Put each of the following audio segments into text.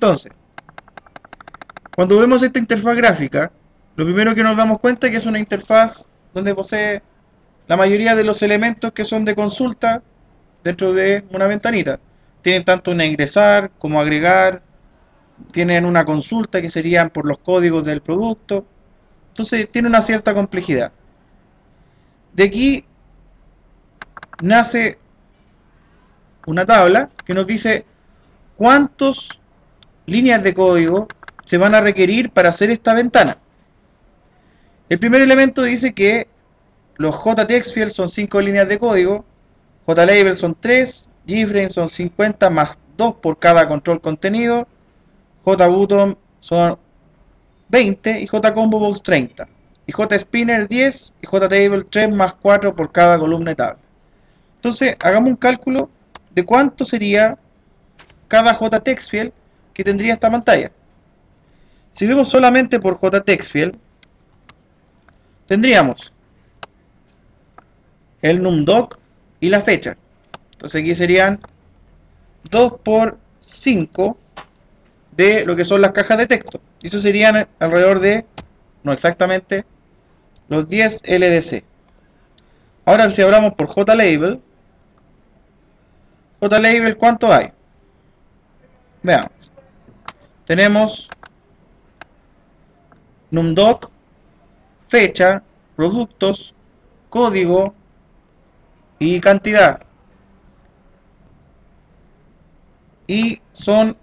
Entonces, cuando vemos esta interfaz gráfica, lo primero que nos damos cuenta es que es una interfaz donde posee la mayoría de los elementos que son de consulta dentro de una ventanita. Tienen tanto una ingresar como agregar, tienen una consulta que serían por los códigos del producto. Entonces tiene una cierta complejidad. De aquí nace una tabla que nos dice cuántas líneas de código se van a requerir para hacer esta ventana. El primer elemento dice que los JTextField son 5 líneas de código, JLabel son 3, JFrame son 50 más 2 por cada control contenido, JButton son 20 y JComboBox 30, y JSpinner 10 y JTable 3 más 4 por cada columna de tabla. Entonces hagamos un cálculo de cuánto sería cada JTextField que tendría esta pantalla. Si vemos solamente por JTextField, tendríamos el numdoc y la fecha. Entonces aquí serían 2 por 5 de lo que son las cajas de texto. Y eso serían alrededor de, no exactamente, los 10 LDC. Ahora si hablamos por JLabel, JLabel ¿cuánto hay? Veamos. Tenemos numdoc, fecha, productos, código y cantidad. Y son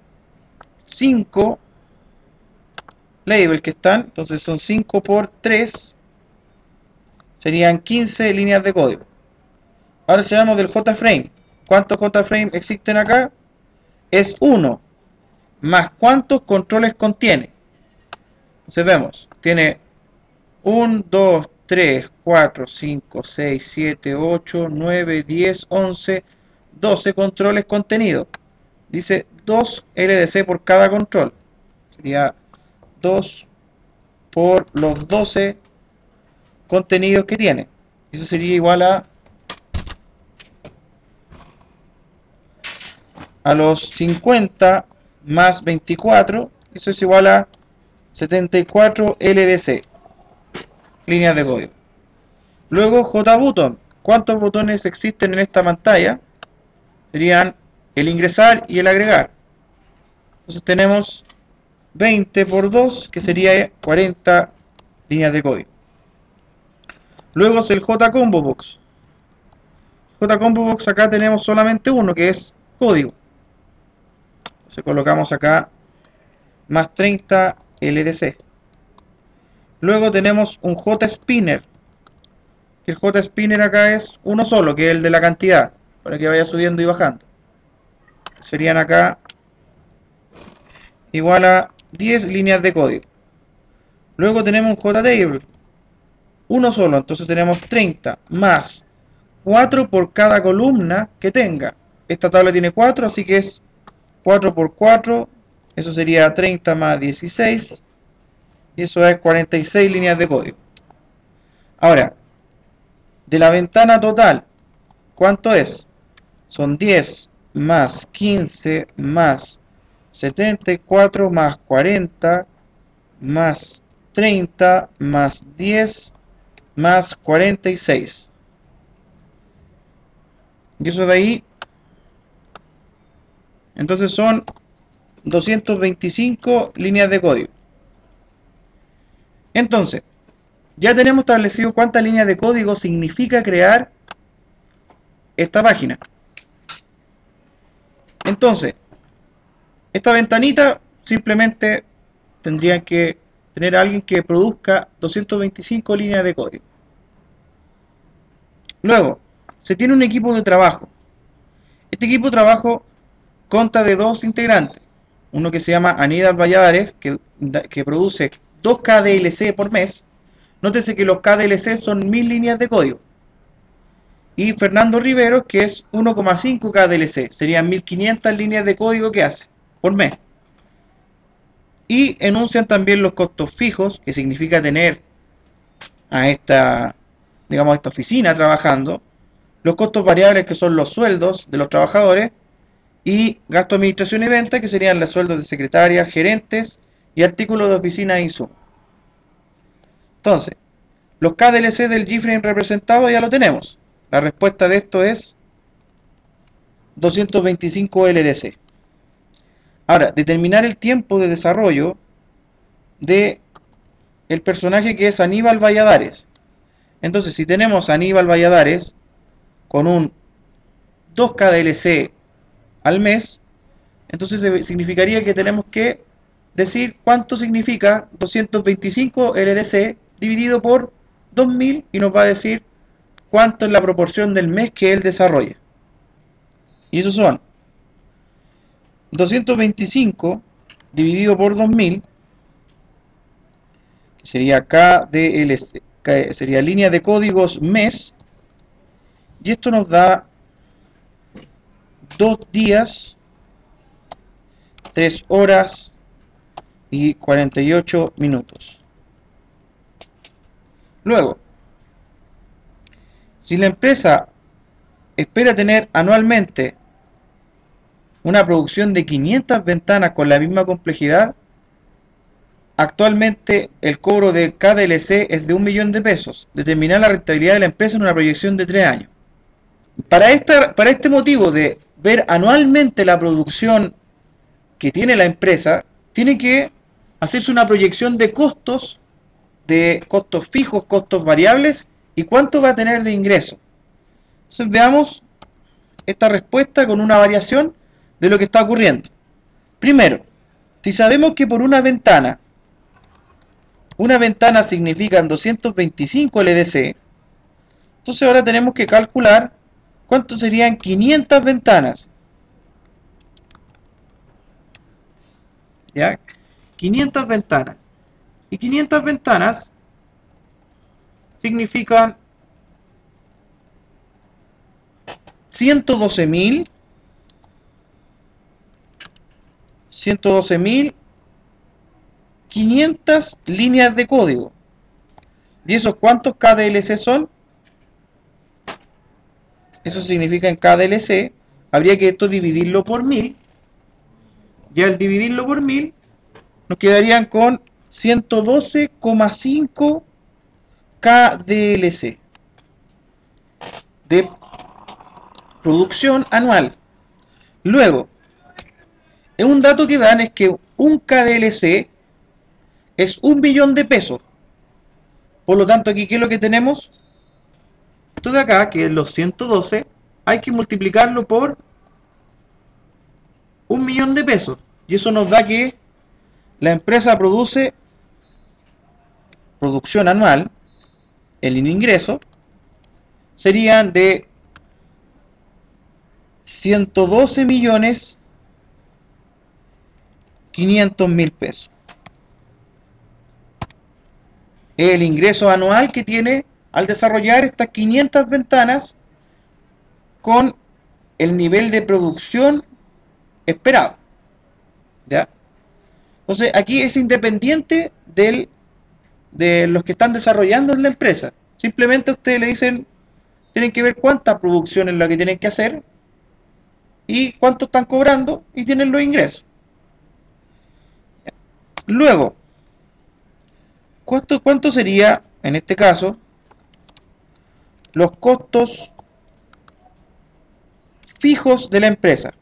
5 labels que están, entonces son 5 por 3, serían 15 líneas de código. Ahora si hablamos del JFrame, ¿cuántos JFrame existen acá? Es 1, más cuántos controles contiene. Entonces vemos, tiene 1, 2, 3, 4, 5, 6, 7, 8, 9, 10, 11, 12 controles contenidos. Dice 2 LDC por cada control. Sería 2 por los 12 contenidos que tiene. Eso sería igual a los 50 más 24. Eso es igual a 74 LDC. Líneas de código. Luego JButton. ¿Cuántos botones existen en esta pantalla? Serían el ingresar y el agregar. Entonces tenemos 20 por 2, que sería 40 líneas de código. Luego es el JComboBox. JComboBox acá tenemos solamente uno, que es código. Entonces colocamos acá más 30 LDC. Luego tenemos un JSpinner. El JSpinner acá es uno solo, que es el de la cantidad, para que vaya subiendo y bajando. Serían acá igual a 10 líneas de código. Luego tenemos un JTable, uno solo, entonces tenemos 30 más 4 por cada columna que tenga. Esta tabla tiene 4, así que es 4 por 4, eso sería 30 más 16, y eso es 46 líneas de código. Ahora, de la ventana total, ¿cuánto es? Son 10 más 15 más 74 más 40 más 30 más 10 más 46. Y eso de ahí, entonces son 225 líneas de código. Entonces, ya tenemos establecido cuántas líneas de código significa crear esta página. Entonces, esta ventanita simplemente tendría que tener a alguien que produzca 225 líneas de código. Luego, se tiene un equipo de trabajo. Este equipo de trabajo consta de dos integrantes. Uno que se llama Aníbal Valladares, que produce 2 KDLC por mes. Nótese que los KDLC son 1000 líneas de código. Y Fernando Riveros, que es 1,5 KDLC. Serían 1500 líneas de código que hace por mes. Y enuncian también los costos fijos, que significa tener a esta oficina trabajando. Los costos variables, que son los sueldos de los trabajadores. y gasto de administración y venta, que serían los sueldos de secretarias, gerentes y artículos de oficina e insumos. Entonces, los KDLC del G-Frame representado ya lo tenemos. La respuesta de esto es 225 LDC. Ahora, determinar el tiempo de desarrollo de el personaje que es Aníbal Valladares. Entonces, si tenemos a Aníbal Valladares con un 2 KDLC al mes, entonces significaría que tenemos que decir cuánto significa 225 LDC dividido por 2000 y nos va a decir cuánto es la proporción del mes que él desarrolla. Y esos son 225 dividido por 2000, que sería KDLC, que sería línea de códigos mes, y esto nos da 2 días, 3 horas y 48 minutos. Luego, si la empresa espera tener anualmente una producción de 500 ventanas con la misma complejidad, actualmente el cobro de KDLC es de 1 millón de pesos. Determinar la rentabilidad de la empresa en una proyección de 3 años. Para este motivo de ver anualmente la producción que tiene la empresa, tiene que hacerse una proyección de costos fijos, costos variables y cuánto va a tener de ingreso. Entonces veamos esta respuesta con una variación de lo que está ocurriendo. Primero, si sabemos que por una ventana significan 225 LDC, entonces ahora tenemos que calcular cuánto serían 500 ventanas. ¿Ya? 500 ventanas. Y 500 ventanas significan 112.500 líneas de código. ¿Y esos cuántos KDLC son? Eso significa en KDLC, habría que esto dividirlo por 1000. Y al dividirlo por 1000, nos quedarían con 112,5 KDLC de producción anual. Luego, un dato que dan es que un KDLC es 1 billón de pesos. Por lo tanto, aquí, ¿qué es lo que tenemos? Esto de acá, que es los 112, hay que multiplicarlo por 1 millón de pesos. Y eso nos da que la empresa produce producción anual, el ingreso, serían de 112.500.000 pesos. El ingreso anual que tiene al desarrollar estas 500 ventanas con el nivel de producción esperado. ¿Ya? Entonces aquí es independiente de los que están desarrollando en la empresa. Simplemente ustedes le dicen, tienen que ver cuánta producción es la que tienen que hacer y cuánto están cobrando y tienen los ingresos. Luego, ¿cuánto sería, en este caso, los costos fijos de la empresa?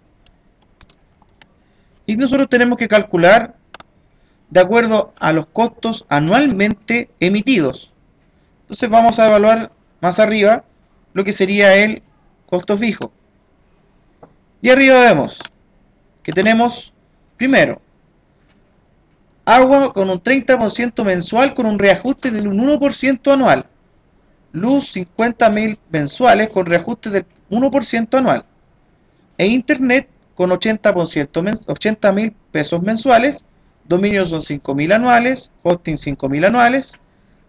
Y nosotros tenemos que calcular de acuerdo a los costos anualmente emitidos. Entonces vamos a evaluar más arriba lo que sería el costo fijo. Y arriba vemos que tenemos, primero, agua con un 30% mensual con un reajuste del 1% anual. Luz 50.000 mensuales con reajuste del 1% anual. E internet con 80.000 pesos mensuales. Dominios son 5.000 anuales. Hosting 5.000 anuales.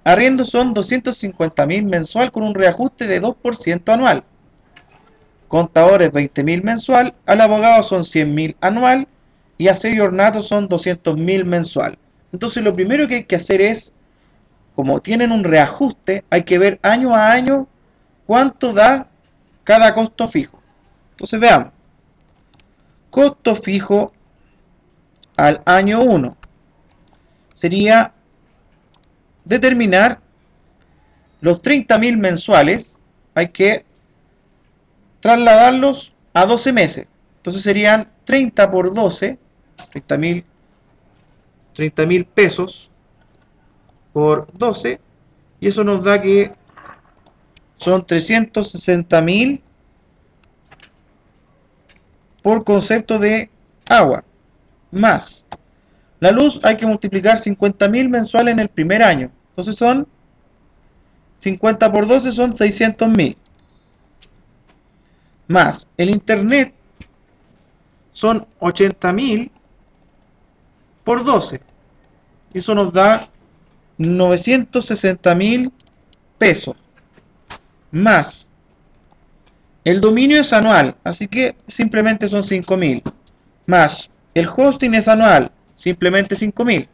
Arriendo son 250.000 mensual con un reajuste de 2% anual. Contadores 20.000 mensual. Al abogado son 100.000 anual. Y aseo y ornato son 200.000 mensual. Entonces lo primero que hay que hacer es, como tienen un reajuste, hay que ver año a año cuánto da cada costo fijo. Entonces veamos. costo fijo al año 1 sería determinar los 30.000 mensuales, hay que trasladarlos a 12 meses. Entonces serían 30 por 12, 30.000 pesos por 12, y eso nos da que son 360.000 por concepto de agua, más la luz hay que multiplicar 50.000 mensuales en el primer año. Entonces son 50 por 12 son 600.000. Más el internet son 80.000 por 12. Eso nos da 960.000 pesos. Más el dominio es anual, así que simplemente son 5.000. Más el hosting es anual, simplemente 5.000.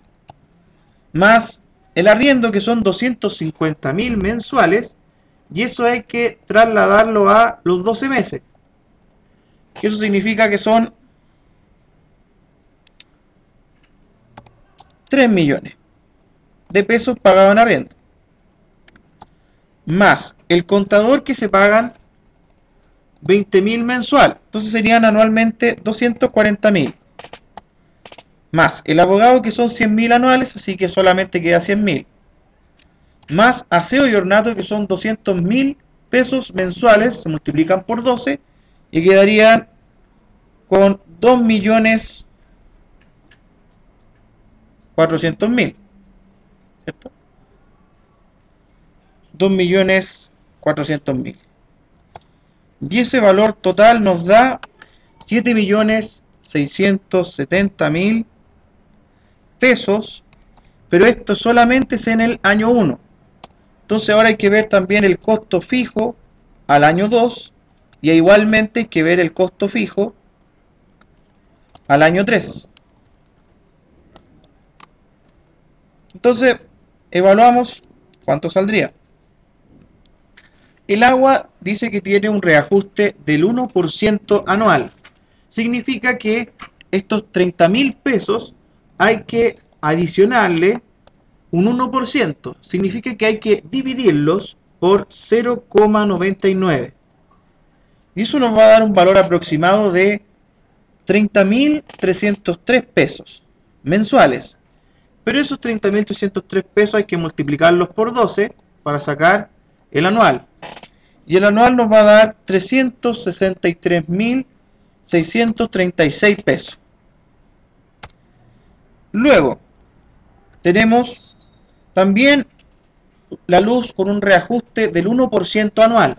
Más el arriendo, que son 250.000 mensuales, y eso hay que trasladarlo a los 12 meses. Eso significa que son 3 millones de pesos pagados en arriendo. Más el contador, que se pagan 20.000 mensual, entonces serían anualmente 240.000. Más el abogado, que son 100.000 anuales, así que solamente queda 100.000. Más aseo y ornato, que son 200.000 pesos mensuales, se multiplican por 12 y quedarían con 2.400.000, ¿cierto? 2.400.000. Y ese valor total nos da 7.670.000 pesos, pero esto solamente es en el año 1. Entonces ahora hay que ver también el costo fijo al año 2, y igualmente hay que ver el costo fijo al año 3. Entonces evaluamos cuánto saldría. El agua dice que tiene un reajuste del 1% anual. Significa que estos 30.000 pesos hay que adicionarle un 1%. Significa que hay que dividirlos por 0,99. Y eso nos va a dar un valor aproximado de 30.303 pesos mensuales. Pero esos 30.303 pesos hay que multiplicarlos por 12 para sacar el anual. Y el anual nos va a dar 363.636 pesos. Luego tenemos también la luz con un reajuste del 1% anual.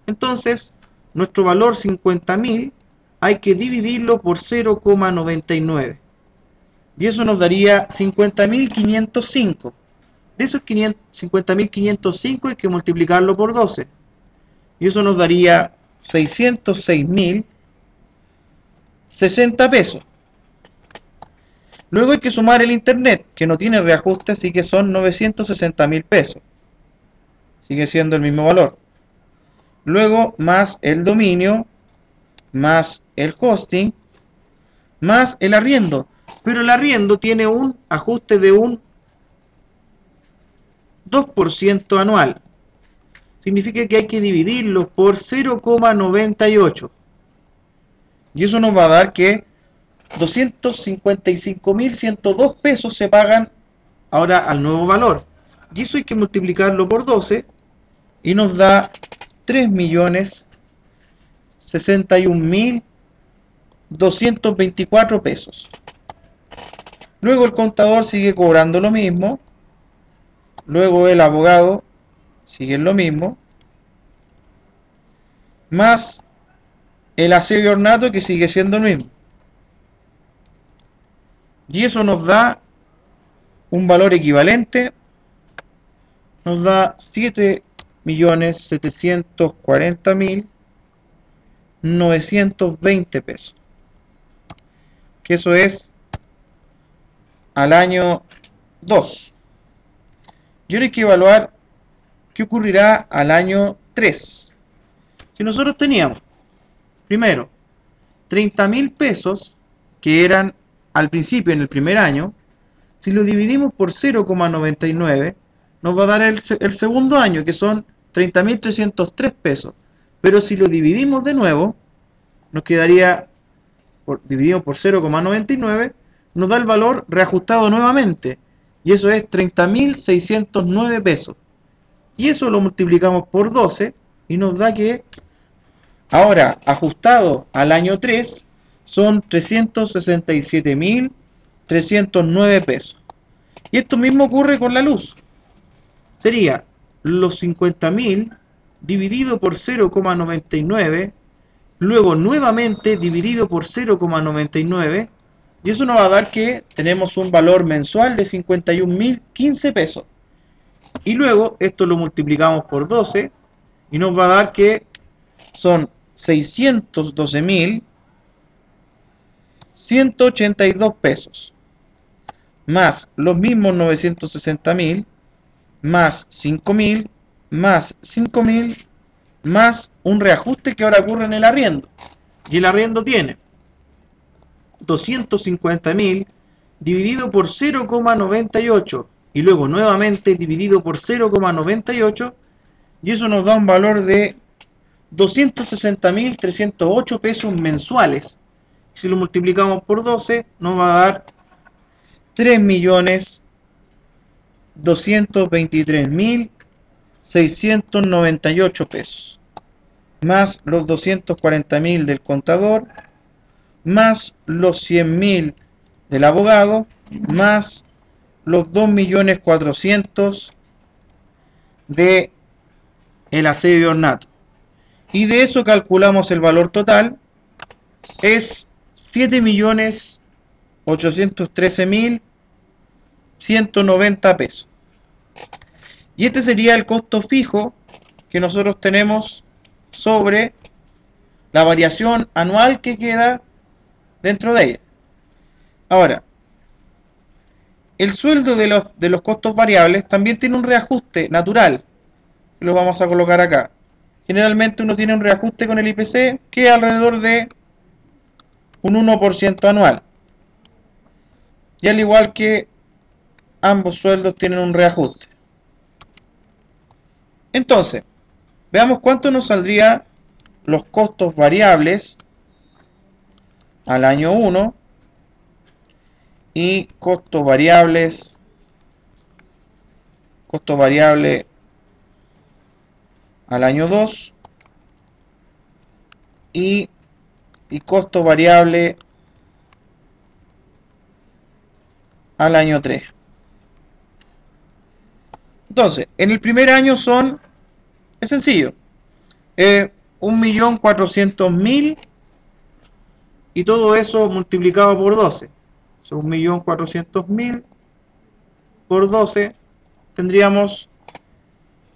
Entonces nuestro valor 50.000 hay que dividirlo por 0,99. Y eso nos daría 50.505. De esos 50.505 hay que multiplicarlo por 12. Y eso nos daría 606.060 pesos. Luego hay que sumar el internet, que no tiene reajuste, así que son 960.000 pesos. Sigue siendo el mismo valor. Luego más el dominio, más el hosting, más el arriendo. Pero el arriendo tiene un ajuste de un 2% anual. Significa que hay que dividirlo por 0,98. Y eso nos va a dar que 255.102 pesos se pagan ahora al nuevo valor. Y eso hay que multiplicarlo por 12 y nos da 3.061.224 pesos. Luego el contador sigue cobrando lo mismo. Luego el abogado sigue lo mismo. Más el aseo y ornato, que sigue siendo el mismo. Y eso nos da un valor equivalente. Nos da 7.740.920 pesos. Que eso es al año 2. Y ahora hay que evaluar qué ocurrirá al año 3. Si nosotros teníamos, primero, 30.000 pesos, que eran al principio en el primer año, si lo dividimos por 0,99, nos va a dar el segundo año, que son 30.303 pesos. Pero si lo dividimos de nuevo, nos quedaría, dividido por 0,99, nos da el valor reajustado nuevamente. Y eso es 30.609 pesos. Y eso lo multiplicamos por 12 y nos da que ahora, ajustado al año 3, son 367.309 pesos. Y esto mismo ocurre con la luz. Sería los 50.000 dividido por 0,99, luego nuevamente dividido por 0,99, y eso nos va a dar que tenemos un valor mensual de 51.015 pesos. Y luego esto lo multiplicamos por 12 y nos va a dar que son 612.182 pesos, más los mismos 960.000, más 5.000, más 5.000, más un reajuste que ahora ocurre en el arriendo. Y el arriendo tiene 250.000 dividido por 0,98 y luego nuevamente dividido por 0,98, y eso nos da un valor de 260.308 pesos mensuales. Si lo multiplicamos por 12 nos va a dar 3.223.698 pesos, más los 240.000 del contador, más los 100.000 del abogado, más los 2.400.000 de el aseo y ornato. Y de eso calculamos el valor total, es 7.813.190 pesos. Y este sería el costo fijo que nosotros tenemos sobre la variación anual que queda dentro de ella. Ahora, el sueldo de los costos variables también tiene un reajuste natural, que lo vamos a colocar acá. Generalmente uno tiene un reajuste con el IPC que es alrededor de un 1% anual. Y al igual que ambos sueldos tienen un reajuste. Entonces, veamos cuánto nos saldría los costos variables al año 1 y costo variable al año 2 y costo variable al año 3. Entonces, en el primer año es sencillo, 1.400.000 y todo eso multiplicado por 12. Son 1.400.000 por 12, tendríamos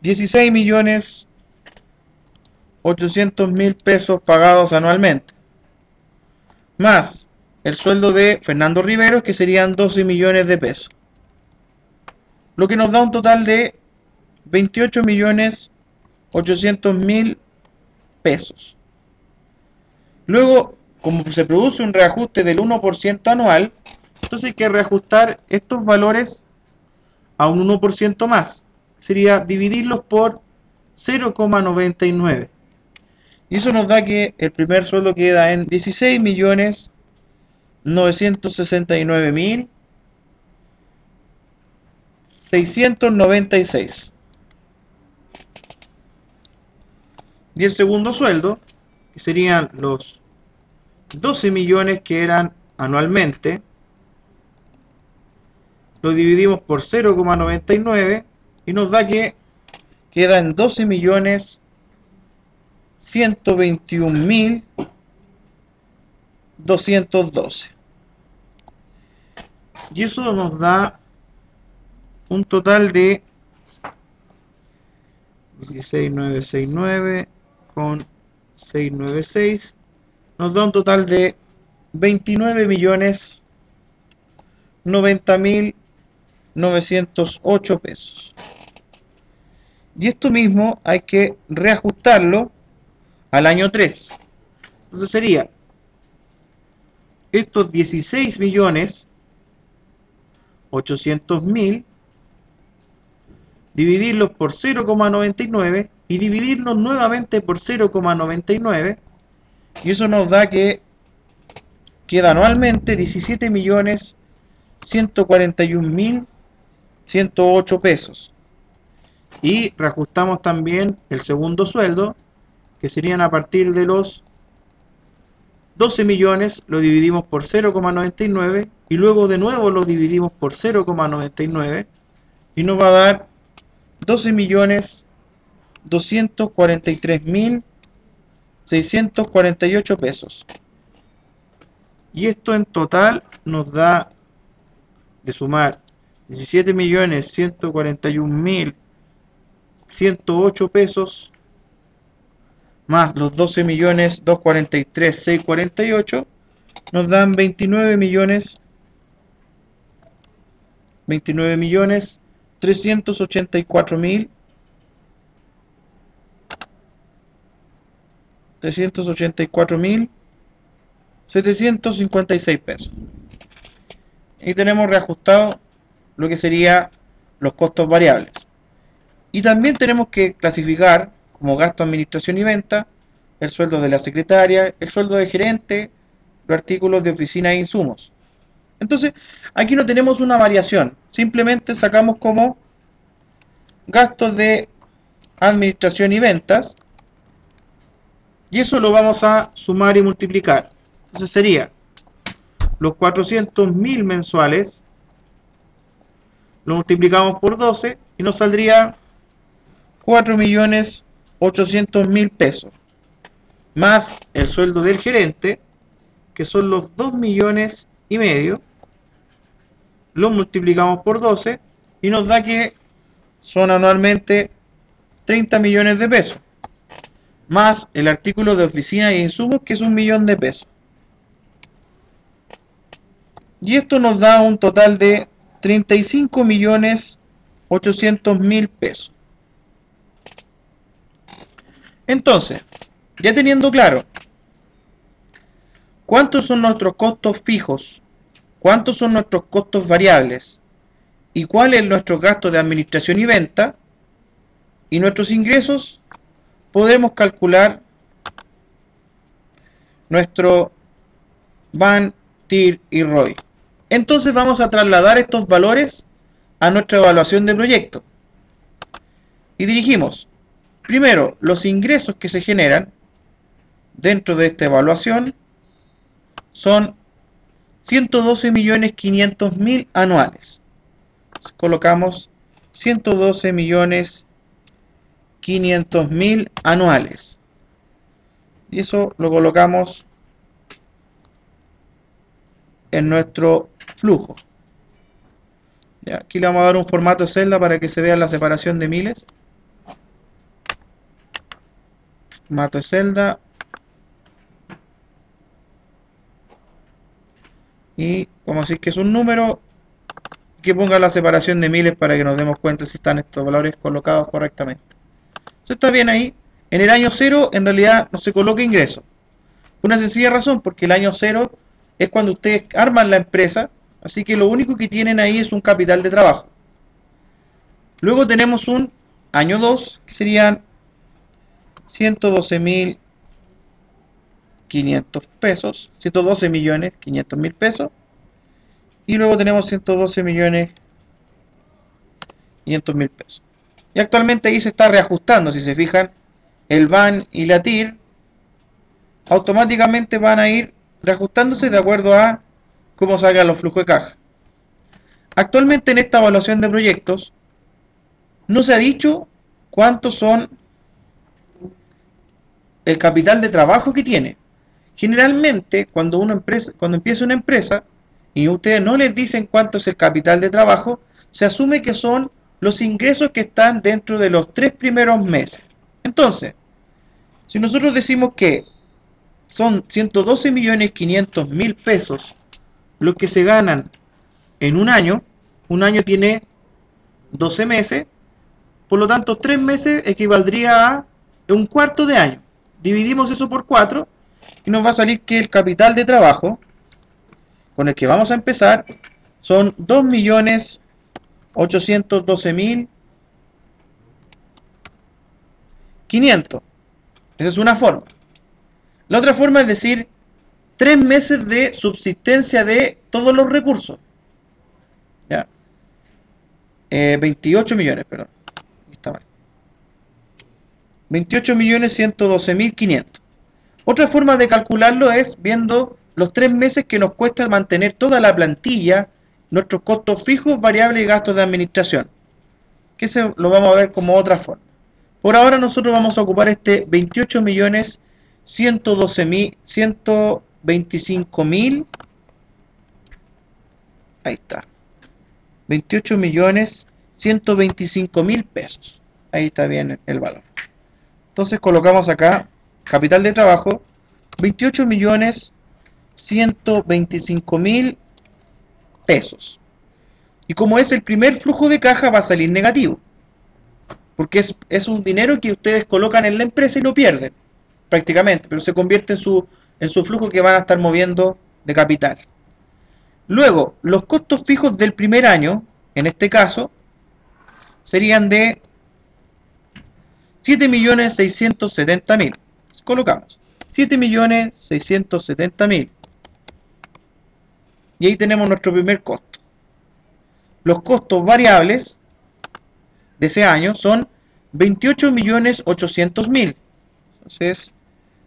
16.800.000 pesos pagados anualmente, más el sueldo de Fernando Riveros, que serían 12 millones de pesos, lo que nos da un total de 28.800.000 pesos. Luego, como se produce un reajuste del 1% anual, entonces hay que reajustar estos valores a un 1% más. Sería dividirlos por 0,99. Y eso nos da que el primer sueldo queda en 16.969.696. Y el segundo sueldo, que serían los 12 millones que eran anualmente, lo dividimos por 0,99 y nos da que queda en 12.121.212. Y eso nos da un total de 16.969 con 696, nos da un total de 29.090.908 pesos. Y esto mismo hay que reajustarlo al año 3. Entonces sería estos 16.800.000, dividirlos por 0,99 y dividirlos nuevamente por 0,99, y eso nos da que queda anualmente 17.141.108 pesos. Y reajustamos también el segundo sueldo, que serían a partir de los 12 millones, lo dividimos por 0,99 y luego de nuevo lo dividimos por 0,99 y nos va a dar 12.243.648 pesos. Y esto en total nos da, de sumar 17.141.108 pesos más los 12.243.648, nos dan 29.384.756 pesos. Y tenemos reajustado lo que sería los costos variables. Y también tenemos que clasificar como gasto de administración y venta el sueldo de la secretaria, el sueldo del gerente, los artículos de oficina e insumos. Entonces, aquí no tenemos una variación, simplemente sacamos como gastos de administración y ventas, y eso lo vamos a sumar y multiplicar. Entonces sería los 400.000 mensuales, lo multiplicamos por 12 y nos saldría 4.800.000 pesos, más el sueldo del gerente, que son los 2,5 millones, lo multiplicamos por 12 y nos da que son anualmente 30 millones de pesos, más el artículo de oficina y insumos, que es 1 millón de pesos. Y esto nos da un total de 35.800.000 pesos. Entonces, ya teniendo claro cuántos son nuestros costos fijos, cuántos son nuestros costos variables y cuál es nuestro gasto de administración y venta y nuestros ingresos, podemos calcular nuestro VAN, TIR y ROI. Entonces vamos a trasladar estos valores a nuestra evaluación de proyecto y dirigimos primero los ingresos que se generan dentro de esta evaluación. Son 112.500.000 anuales. Colocamos 112.500.000 anuales y eso lo colocamos en nuestro flujo. Ya, aquí le vamos a dar un formato de celda para que se vea la separación de miles. Formato de celda. Y vamos a decir que es un número, que ponga la separación de miles para que nos demos cuenta si están estos valores colocados correctamente. Eso está bien ahí. En el año 0 en realidad no se coloca ingreso. Por una sencilla razón, porque el año 0 es cuando ustedes arman la empresa, así que lo único que tienen ahí es un capital de trabajo. Luego tenemos un año 2, que serían 112.500 pesos, 112.500.000 pesos, y luego tenemos 112.500.000 pesos. Y actualmente ahí se está reajustando. Si se fijan, el VAN y la TIR automáticamente van a ir reajustándose de acuerdo a cómo salgan los flujos de caja. Actualmente en esta evaluación de proyectos no se ha dicho cuántos son el capital de trabajo que tiene. Generalmente cuando empieza una empresa y ustedes no les dicen cuánto es el capital de trabajo, se asume que son los ingresos que están dentro de los 3 primeros meses. Entonces, si nosotros decimos que son 112.500.000 pesos los que se ganan en un año tiene 12 meses, por lo tanto 3 meses equivaldría a un cuarto de año. Dividimos eso por 4 y nos va a salir que el capital de trabajo con el que vamos a empezar son 2.812.500. Esa es una forma. La otra forma es decir 3 meses de subsistencia de todos los recursos. ¿Ya? 28 millones, perdón. Está mal. 28.112.500. Otra forma de calcularlo es viendo los 3 meses que nos cuesta mantener toda la plantilla, nuestros costos fijos, variables y gastos de administración. Que se lo vamos a ver como otra forma. Por ahora nosotros vamos a ocupar este 28.125.000. Ahí está. 28.125.000 pesos. Ahí está bien el valor. Entonces colocamos acá capital de trabajo 28.125.000 pesos. Y como es el primer flujo de caja, va a salir negativo. Porque es un dinero que ustedes colocan en la empresa y lo pierden, prácticamente. Pero se convierte en su flujo que van a estar moviendo de capital. Luego, los costos fijos del primer año, en este caso, serían de 7.670.000. Colocamos 7.670.000. Y ahí tenemos nuestro primer costo. Los costos variables de ese año son 28.800.000. Entonces,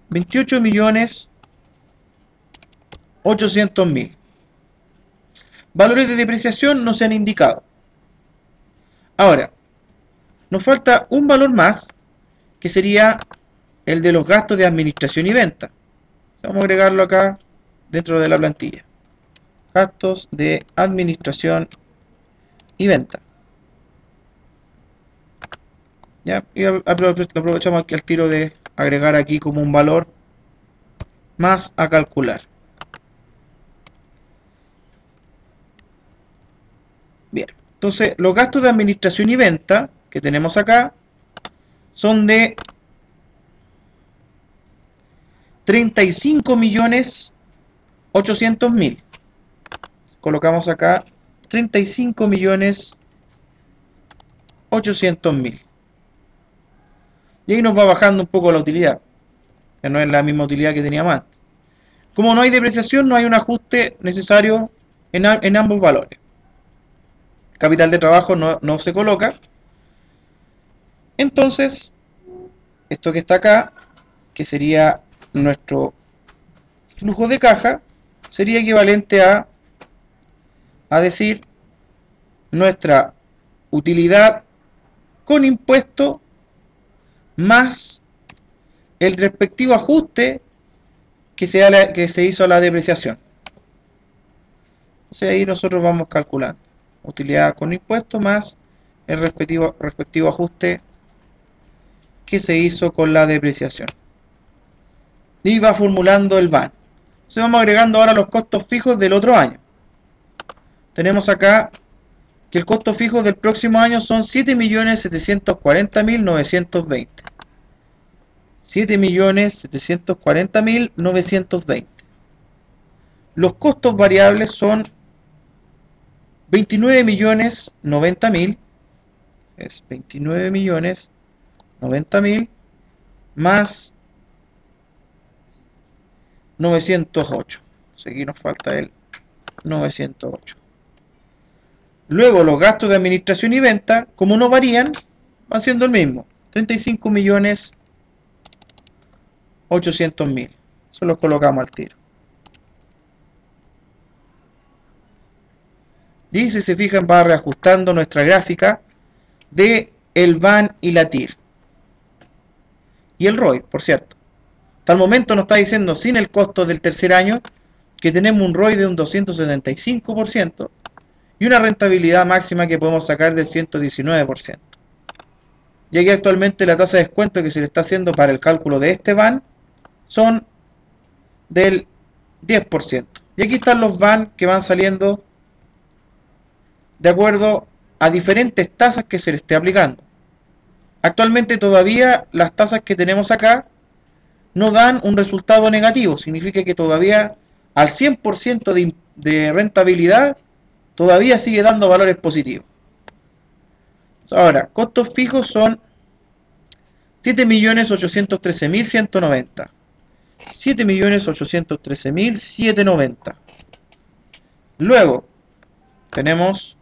28.800.000. Valores de depreciación no se han indicado. Ahora, nos falta un valor más, que sería el de los gastos de administración y venta. Vamos a agregarlo acá dentro de la plantilla. Gastos de administración y venta. ¿Ya? Y aprovechamos aquí al tiro de agregar aquí como un valor más a calcular. Bien, entonces los gastos de administración y venta que tenemos acá son de 35.800.000. Colocamos acá 35.800.000. Y ahí nos va bajando un poco la utilidad. Ya no es la misma utilidad que teníamos antes. Como no hay depreciación, no hay un ajuste necesario en ambos valores. Capital de trabajo no se coloca. Entonces, esto que está acá, que sería nuestro flujo de caja, sería equivalente a decir nuestra utilidad con impuesto más el respectivo ajuste que se hizo a la depreciación. Entonces ahí nosotros vamos calculando utilidad con impuesto más el respectivo ajuste que se hizo con la depreciación. Y va formulando el VAN. Entonces vamos agregando ahora los costos fijos del otro año. Tenemos acá que el costo fijo del próximo año son 7.740.920. 7.740.920. Los costos variables son 29.090.000. Es 29.090.000 más 908. Aquí nos falta el 908. Luego los gastos de administración y venta, como no varían, van siendo el mismo. 35.800.000. Eso lo colocamos al tiro. Y si se fijan, va reajustando nuestra gráfica de el VAN y la TIR. Y el ROI, por cierto. Hasta el momento nos está diciendo, sin el costo del tercer año, que tenemos un ROI de un 275% y una rentabilidad máxima que podemos sacar del 119%. Y aquí actualmente la tasa de descuento que se le está haciendo para el cálculo de este VAN son del 10%. Y aquí están los VAN que van saliendo de acuerdo a diferentes tasas que se le esté aplicando. Actualmente todavía las tasas que tenemos acá no dan un resultado negativo. Significa que todavía al 100% de rentabilidad, todavía sigue dando valores positivos. Ahora, costos fijos son 7.813.190. 7.813.790. Luego, tenemos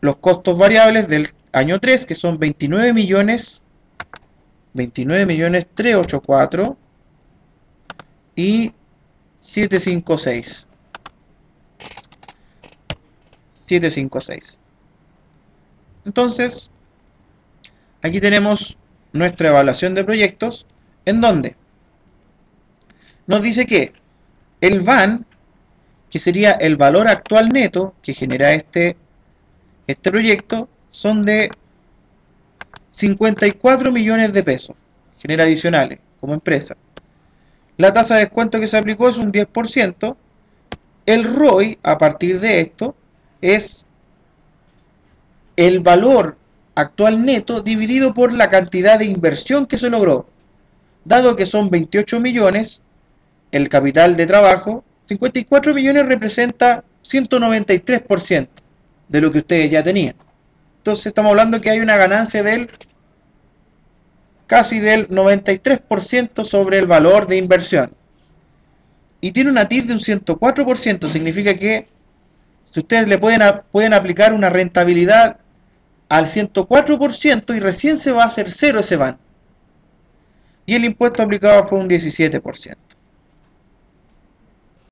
los costos variables del año 3, que son 29.384 y 756. Entonces, aquí tenemos nuestra evaluación de proyectos, en donde nos dice que el VAN, que sería el valor actual neto que genera este proyecto, son de 54 millones de pesos, genera adicionales como empresa. La tasa de descuento que se aplicó es un 10%. El ROI, a partir de esto, es el valor actual neto dividido por la cantidad de inversión que se logró. Dado que son 28 millones, el capital de trabajo, 54 millones representa 193% de lo que ustedes ya tenían. Entonces estamos hablando que hay una ganancia del casi del 93% sobre el valor de inversión. Y tiene una TIR de un 104%, significa que si ustedes le pueden aplicar una rentabilidad al 104% y recién se va a hacer cero ese VAN. Y el impuesto aplicado fue un 17%.